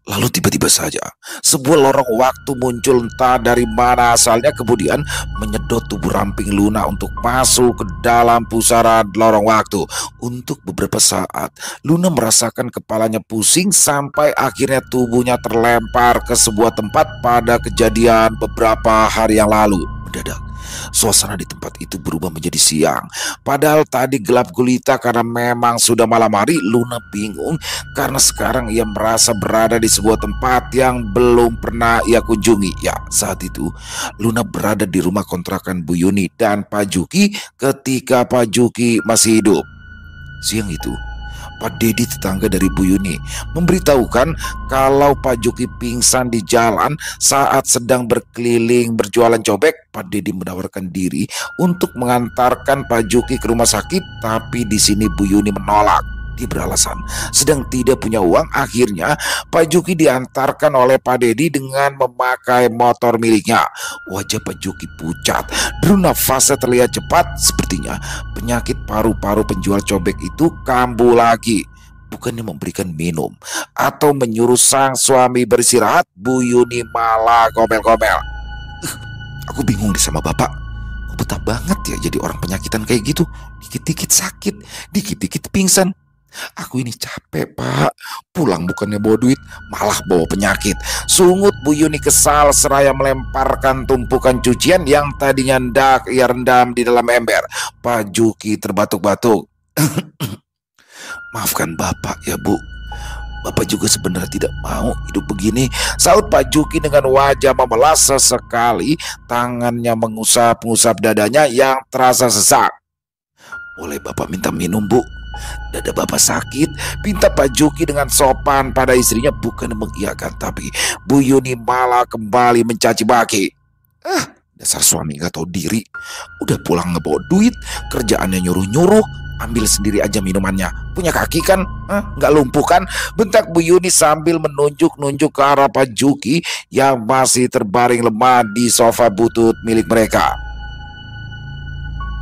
Lalu tiba-tiba saja sebuah lorong waktu muncul entah dari mana asalnya, kemudian menyedot tubuh ramping Luna untuk masuk ke dalam pusaran lorong waktu. Untuk beberapa saat Luna merasakan kepalanya pusing sampai akhirnya tubuhnya terlempar ke sebuah tempat pada kejadian beberapa hari yang lalu. Mendadak suasana di tempat itu berubah menjadi siang. Padahal tadi gelap gulita karena memang sudah malam hari. Luna bingung karena sekarang ia merasa berada di sebuah tempat yang belum pernah ia kunjungi. Ya, saat itu Luna berada di rumah kontrakan Bu Yuni dan Pak Juki ketika Pak Juki masih hidup. Siang itu Pak Dedi, tetangga dari Bu Yuni, memberitahukan kalau Pak Juki pingsan di jalan saat sedang berkeliling berjualan cobek. Pak Dedi menawarkan diri untuk mengantarkan Pak Juki ke rumah sakit, tapi di sini Bu Yuni menolak. Dia beralasan sedang tidak punya uang. Akhirnya Pak Juki diantarkan oleh Pak Dedi dengan memakai motor miliknya. Wajah Pak Juki pucat, deru nafasnya terlihat cepat. Sepertinya penyakit paru-paru penjual cobek itu kambuh lagi. Bukannya memberikan minum atau menyuruh sang suami beristirahat, Bu Yuni malah ngomel-ngomel. Aku bingung deh sama Bapak. Kok betah banget ya jadi orang penyakitan kayak gitu. Dikit-dikit sakit, dikit-dikit pingsan. Aku ini capek, Pak. Pulang bukannya bawa duit, malah bawa penyakit. Sungut Bu Yuni kesal seraya melemparkan tumpukan cucian yang tadinya hendak ia rendam di dalam ember. Pak Juki terbatuk-batuk. Maafkan Bapak ya, Bu. Bapak juga sebenarnya tidak mau hidup begini, saut Pak Juki dengan wajah memelas. Sesekali tangannya mengusap-ngusap dadanya yang terasa sesak. Boleh Bapak minta minum, Bu? Dada bapak sakit, pinta Pak Juki dengan sopan pada istrinya bukan mengiyakan, tapi Bu Yuni malah kembali mencaci maki. Dasar suami gak tahu diri, udah pulang ngebawa duit, kerjaannya nyuruh-nyuruh, ambil sendiri aja minumannya. Punya kaki kan? Nggak lumpuh kan? Bentak Bu Yuni sambil menunjuk-nunjuk ke arah Pak Juki yang masih terbaring lemah di sofa butut milik mereka.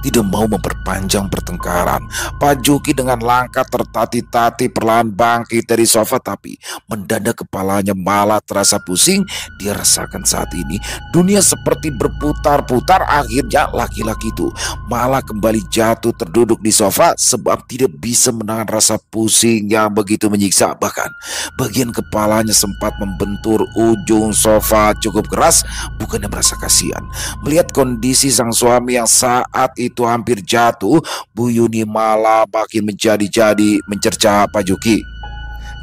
Tidak mau memperpanjang pertengkaran, Pak Juki dengan langkah tertati-tati perlahan bangkit dari sofa, tapi mendadak kepalanya malah terasa pusing. Dia rasakan saat ini dunia seperti berputar-putar. Akhirnya laki-laki itu malah kembali jatuh terduduk di sofa sebab tidak bisa menahan rasa pusing yang begitu menyiksa. Bahkan bagian kepalanya sempat membentur ujung sofa cukup keras. Bukannya merasa kasihan melihat kondisi sang suami yang saat itu hampir jatuh, Bu Yuni malah makin menjadi-jadi mencerca Pak Juki.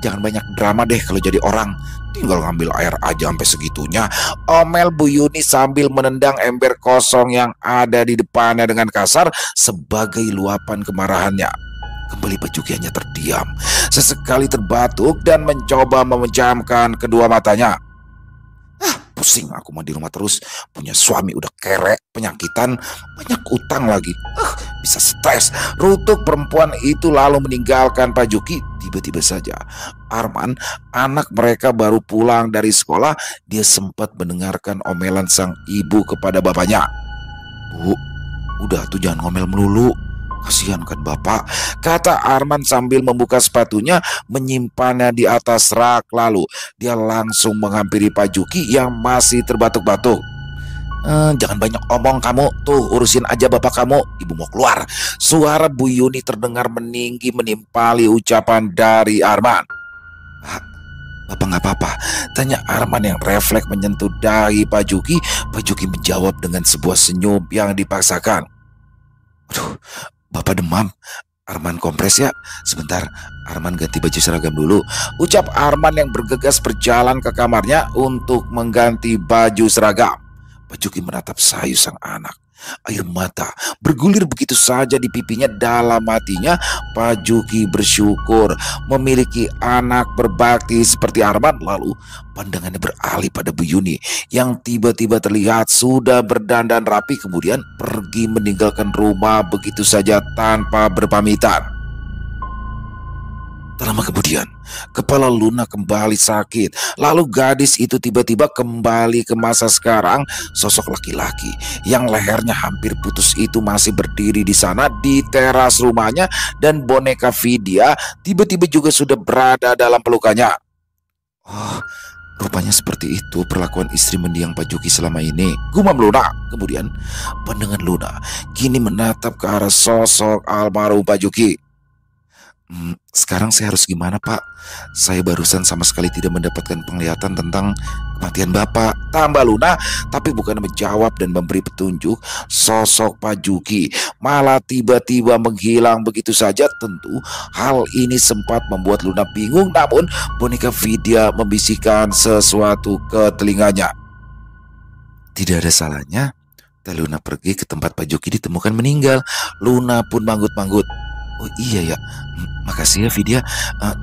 Jangan banyak drama deh kalau jadi orang, tinggal ngambil air aja sampai segitunya, omel Bu Yuni sambil menendang ember kosong yang ada di depannya dengan kasar sebagai luapan kemarahannya. Kembali Pak Juki hanya terdiam, sesekali terbatuk dan mencoba memejamkan kedua matanya. Pusing aku mah di rumah terus, punya suami udah kerek, penyakitan, banyak utang lagi. Bisa stres. Rutuk perempuan itu lalu meninggalkan Pak Juki. Tiba-tiba saja Arman, anak mereka baru pulang dari sekolah. Dia sempat mendengarkan omelan sang ibu kepada bapaknya. Bu, udah tuh jangan ngomel melulu, kasihan kan bapak, kata Arman sambil membuka sepatunya, menyimpannya di atas rak. Lalu dia langsung menghampiri Pak Juki yang masih terbatuk-batuk. Jangan banyak omong kamu, tuh urusin aja bapak kamu, ibu mau keluar. Suara Bu Yuni terdengar meninggi menimpali ucapan dari Arman. Bapak nggak apa-apa, tanya Arman yang refleks menyentuh dahi Pak Juki. Pak Juki menjawab dengan sebuah senyum yang dipaksakan. Aduh, bapak demam. Arman kompres ya. Sebentar, Arman ganti baju seragam dulu, ucap Arman yang bergegas berjalan ke kamarnya untuk mengganti baju seragam. Pak Juki menatap sayu sang anak. Air mata bergulir begitu saja di pipinya. Dalam hatinya Pak Juki bersyukur memiliki anak berbakti seperti Arman. Lalu pandangannya beralih pada Bu Yuni yang tiba-tiba terlihat sudah berdandan rapi, kemudian pergi meninggalkan rumah begitu saja tanpa berpamitan. Tak lama kemudian, kepala Luna kembali sakit. Lalu gadis itu tiba-tiba kembali ke masa sekarang. Sosok laki-laki yang lehernya hampir putus itu masih berdiri di sana di teras rumahnya, dan boneka Vidya tiba-tiba juga sudah berada dalam pelukannya. Oh, rupanya seperti itu perlakuan istri mendiang Pak Juki selama ini, gumam Luna. Kemudian pandangan Luna kini menatap ke arah sosok almarhum Pak Juki. Sekarang saya harus gimana Pak? Saya barusan sama sekali tidak mendapatkan penglihatan tentang kematian Bapak, tambah Luna. Tapi bukan menjawab dan memberi petunjuk, sosok Pak Juki malah tiba-tiba menghilang begitu saja. Tentu hal ini sempat membuat Luna bingung, namun boneka Vidya membisikkan sesuatu ke telinganya. Tidak ada salahnya Luna pergi ke tempat Pak Juki ditemukan meninggal. Luna pun manggut-manggut. Oh iya ya, makasih ya Vidya,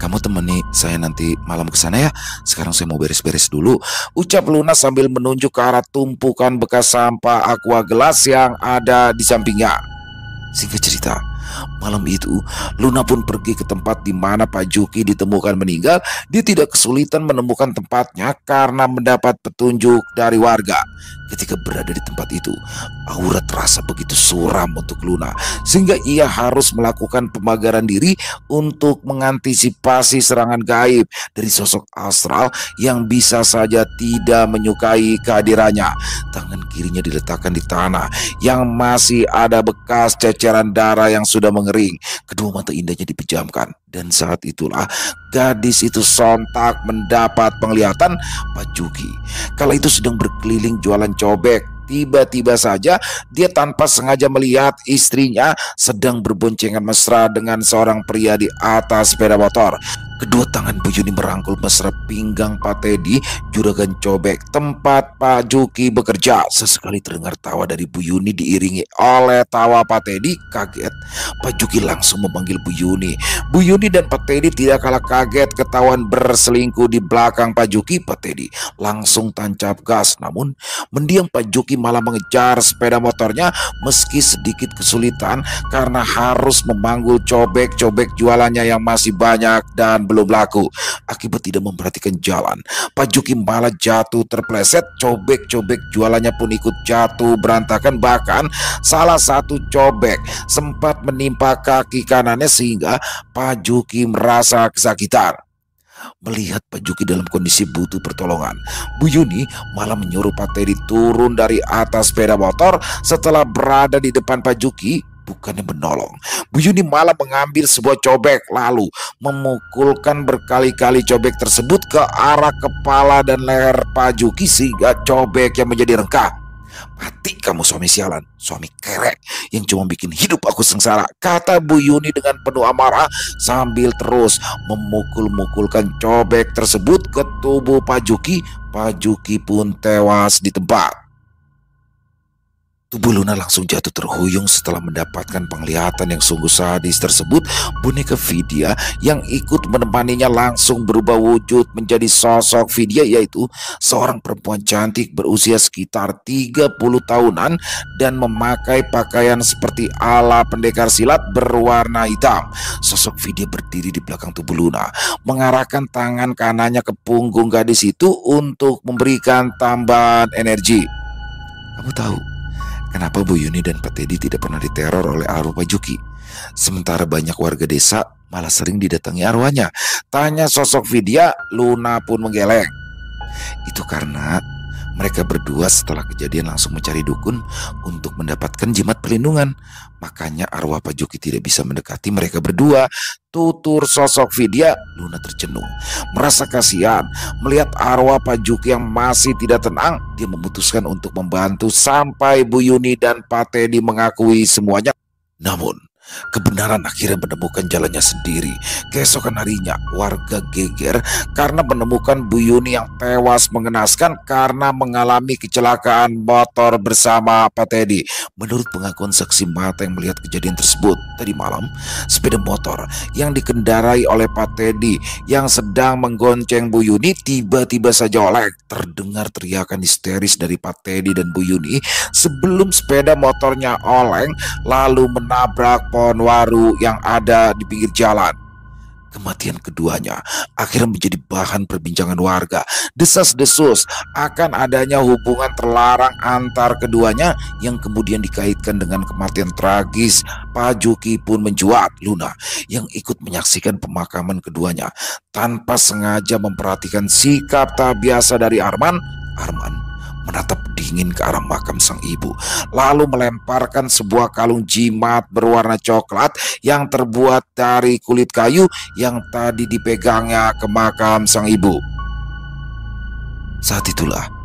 kamu temani saya nanti malam ke sana ya. Sekarang saya mau beres-beres dulu, ucap Luna sambil menunjuk ke arah tumpukan bekas sampah aqua gelas yang ada di sampingnya. Singkat cerita, malam itu Luna pun pergi ke tempat di mana Pak Juki ditemukan meninggal. Dia tidak kesulitan menemukan tempatnya karena mendapat petunjuk dari warga. Ketika berada di tempat itu, aura terasa begitu suram untuk Luna, sehingga ia harus melakukan pemagaran diri untuk mengantisipasi serangan gaib dari sosok astral yang bisa saja tidak menyukai kehadirannya. Tangan kirinya diletakkan di tanah yang masih ada bekas ceceran darah yang sudah mengering. Kedua mata indahnya dipejamkan, dan saat itulah gadis itu sontak mendapat penglihatan. Pak Juki kala itu sedang berkeliling jualan cobek. Tiba-tiba saja dia tanpa sengaja melihat istrinya sedang berboncengan mesra dengan seorang pria di atas sepeda motor. Kedua tangan Bu Yuni merangkul mesra pinggang Pak Teddy, juragan cobek tempat Pak Juki bekerja. Sesekali terdengar tawa dari Bu Yuni diiringi oleh tawa Pak Teddy. Kaget, Pak Juki langsung memanggil Bu Yuni. Bu Yuni dan Pak Teddy tidak kalah kaget ketahuan berselingkuh di belakang Pak Juki. Pak Teddy langsung tancap gas, namun mendiang Pak Juki malah mengejar sepeda motornya meski sedikit kesulitan karena harus memanggul cobek-cobek jualannya yang masih banyak dan belum laku. Akibat tidak memperhatikan jalan, Pak Juki malah jatuh terpleset. Cobek-cobek jualannya pun ikut jatuh berantakan. Bahkan salah satu cobek sempat menimpa kaki kanannya sehingga Pak Juki merasa kesakitan. Melihat Pak Juki dalam kondisi butuh pertolongan, Bu Yuni malah menyuruh Pak Teddy turun dari atas sepeda motor. Setelah berada di depan Pak Juki, bukannya menolong, Bu Yuni malah mengambil sebuah cobek lalu memukulkan berkali-kali cobek tersebut ke arah kepala dan leher Pak Juki sehingga cobek yang menjadi rengkah. "Mati kamu suami sialan, suami kerek yang cuma bikin hidup aku sengsara," kata Bu Yuni dengan penuh amarah sambil terus memukul-mukulkan cobek tersebut ke tubuh Pak Juki. Pak Juki pun tewas di tempat. Tubuh Luna langsung jatuh terhuyung setelah mendapatkan penglihatan yang sungguh sadis tersebut. Boneka Vidya yang ikut menemaninya langsung berubah wujud menjadi sosok Vidya, yaitu seorang perempuan cantik berusia sekitar 30 tahunan dan memakai pakaian seperti ala pendekar silat berwarna hitam. Sosok Vidya berdiri di belakang tubuh Luna, mengarahkan tangan kanannya ke punggung gadis itu untuk memberikan tambahan energi. Kamu tahu kenapa Bu Yuni dan Pak Teddy tidak pernah diteror oleh arwah Pak Juki, sementara banyak warga desa malah sering didatangi arwahnya? Tanya sosok Vidya. Luna pun menggeleng. Itu karena mereka berdua setelah kejadian langsung mencari dukun untuk mendapatkan jimat perlindungan. Makanya arwah Pak Juki tidak bisa mendekati mereka berdua, tutur sosok Vidya. Luna tercenung, merasa kasihan melihat arwah Pak Juki yang masih tidak tenang. Dia memutuskan untuk membantu sampai Bu Yuni dan Pak Teddy mengakui semuanya. Namun kebenaran akhirnya menemukan jalannya sendiri. Keesokan harinya warga geger karena menemukan Bu Yuni yang tewas mengenaskan karena mengalami kecelakaan motor bersama Pak Teddy. Menurut pengakuan saksi mata yang melihat kejadian tersebut, tadi malam sepeda motor yang dikendarai oleh Pak Teddy yang sedang menggonceng Bu Yuni tiba-tiba saja oleng. Terdengar teriakan histeris dari Pak Teddy dan Bu Yuni sebelum sepeda motornya oleng lalu menabrak pohon waru yang ada di pinggir jalan. Kematian keduanya akhirnya menjadi bahan perbincangan warga. Desas-desus akan adanya hubungan terlarang antar keduanya yang kemudian dikaitkan dengan kematian tragis Pak Juki pun mencuat. Luna yang ikut menyaksikan pemakaman keduanya tanpa sengaja memperhatikan sikap tak biasa dari Arman menatap dingin ke arah makam sang ibu, lalu melemparkan sebuah kalung jimat berwarna coklat yang terbuat dari kulit kayu yang tadi dipegangnya ke makam sang ibu. Saat itulah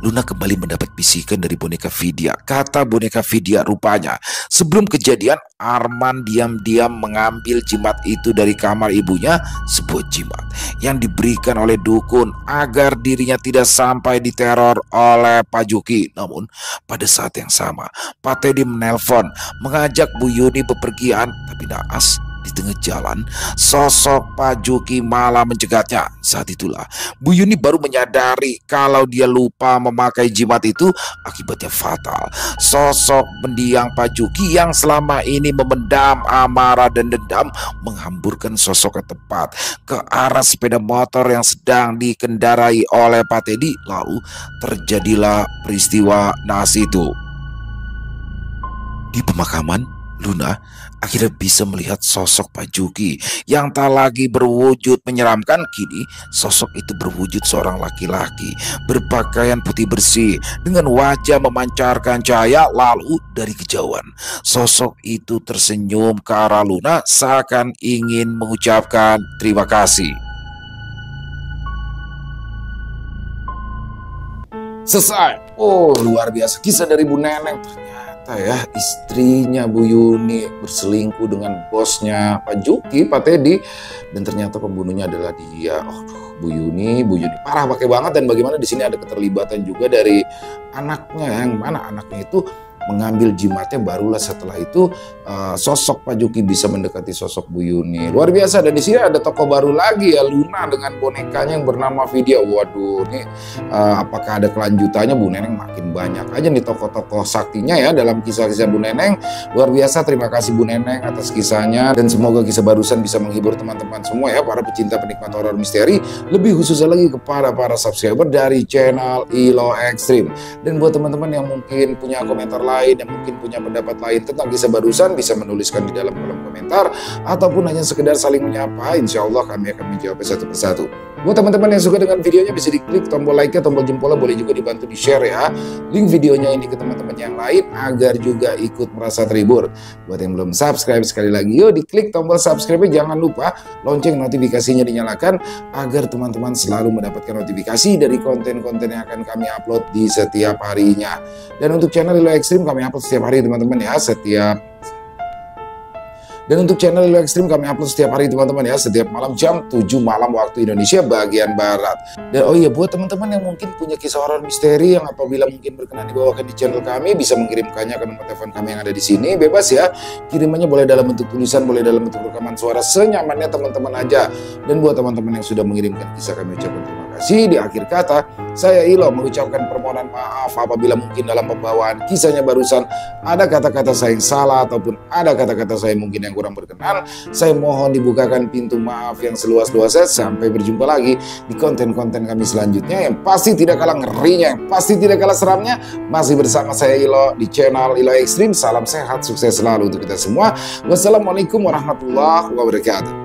Luna kembali mendapat bisikan dari boneka Vidya. Kata boneka Vidya, rupanya sebelum kejadian Arman diam-diam mengambil jimat itu dari kamar ibunya, sebuah jimat yang diberikan oleh dukun agar dirinya tidak sampai diteror oleh Pak Juki. Namun pada saat yang sama Pak Teddy menelpon mengajak Bu Yuni bepergian, tapi naas di tengah jalan sosok Pak Juki malah mencegatnya. Saat itulah Bu Yuni baru menyadari kalau dia lupa memakai jimat itu. Akibatnya fatal. Sosok mendiang Pak Juki yang selama ini memendam amarah dan dendam menghamburkan sosoknya tepat ke arah sepeda motor yang sedang dikendarai oleh Pak Teddy. Lalu terjadilah peristiwa naas itu. Di pemakaman, Luna akhirnya bisa melihat sosok Pak Juki yang tak lagi berwujud menyeramkan. Kini sosok itu berwujud seorang laki-laki berpakaian putih bersih dengan wajah memancarkan cahaya. Lalu dari kejauhan sosok itu tersenyum ke arah Luna seakan ingin mengucapkan terima kasih. Selesai. Oh, luar biasa kisah dari Bu Neneng. Ternyata ternyata ya istrinya Bu Yuni berselingkuh dengan bosnya Pak Juki, Pak Teddy, dan ternyata pembunuhnya adalah dia. Bu Yuni parah pakai banget. Dan bagaimana di sini ada keterlibatan juga dari anaknya, yang mana anaknya itu mengambil jimatnya, barulah setelah itu sosok Pak Juki bisa mendekati sosok Bu Yuni. Luar biasa. Dan di sini ada tokoh baru lagi ya, Luna dengan bonekanya yang bernama Vidya. Waduh, ini apakah ada kelanjutannya? Bu Neneng makin banyak aja nih tokoh-tokoh saktinya ya dalam kisah-kisah Bu Neneng. Luar biasa. Terima kasih Bu Neneng atas kisahnya, dan semoga kisah barusan bisa menghibur teman-teman semua ya, para pecinta penikmat horor misteri, lebih khususnya lagi kepada para subscriber dari channel Ilo Extreme. Dan buat teman-teman yang mungkin punya komentar lain, yang mungkin punya pendapat lain tentang kisah barusan, bisa menuliskan di dalam kolom komentar ataupun hanya sekedar saling menyapa. Insya Allah kami akan menjawabnya satu persatu. Buat teman-teman yang suka dengan videonya, bisa diklik tombol like-nya, tombol jempolnya, boleh juga dibantu di-share ya link videonya ini ke teman-teman yang lain agar juga ikut merasa terhibur. Buat yang belum subscribe, sekali lagi yuk diklik tombol subscribe-nya, jangan lupa lonceng notifikasinya dinyalakan agar teman-teman selalu mendapatkan notifikasi dari konten-konten yang akan kami upload di setiap harinya. Dan untuk channel Ilo Extreme kami upload setiap hari teman-teman ya, setiap hari teman-teman ya, setiap malam jam 7 malam waktu Indonesia bagian Barat. Dan oh iya, buat teman-teman yang mungkin punya kisah horor misteri yang apabila mungkin berkenan dibawakan di channel kami, bisa mengirimkannya ke nomor telepon kami yang ada di sini. Bebas ya, kirimannya boleh dalam bentuk tulisan, boleh dalam bentuk rekaman suara, senyamannya teman-teman aja. Dan buat teman-teman yang sudah mengirimkan kisah, kami ucapkan terima kasih. Di akhir kata, saya Ilo mengucapkan permohonan maaf apabila mungkin dalam pembawaan kisahnya barusan ada kata-kata saya yang salah ataupun ada kata-kata saya mungkin yang kurang berkenan. Saya mohon dibukakan pintu maaf yang seluas-luasnya. Sampai berjumpa lagi di konten-konten kami selanjutnya yang pasti tidak kalah ngerinya, yang pasti tidak kalah seramnya. Masih bersama saya Ilo di channel Ilo Extreme. Salam sehat, sukses selalu untuk kita semua. Wassalamualaikum warahmatullahi wabarakatuh.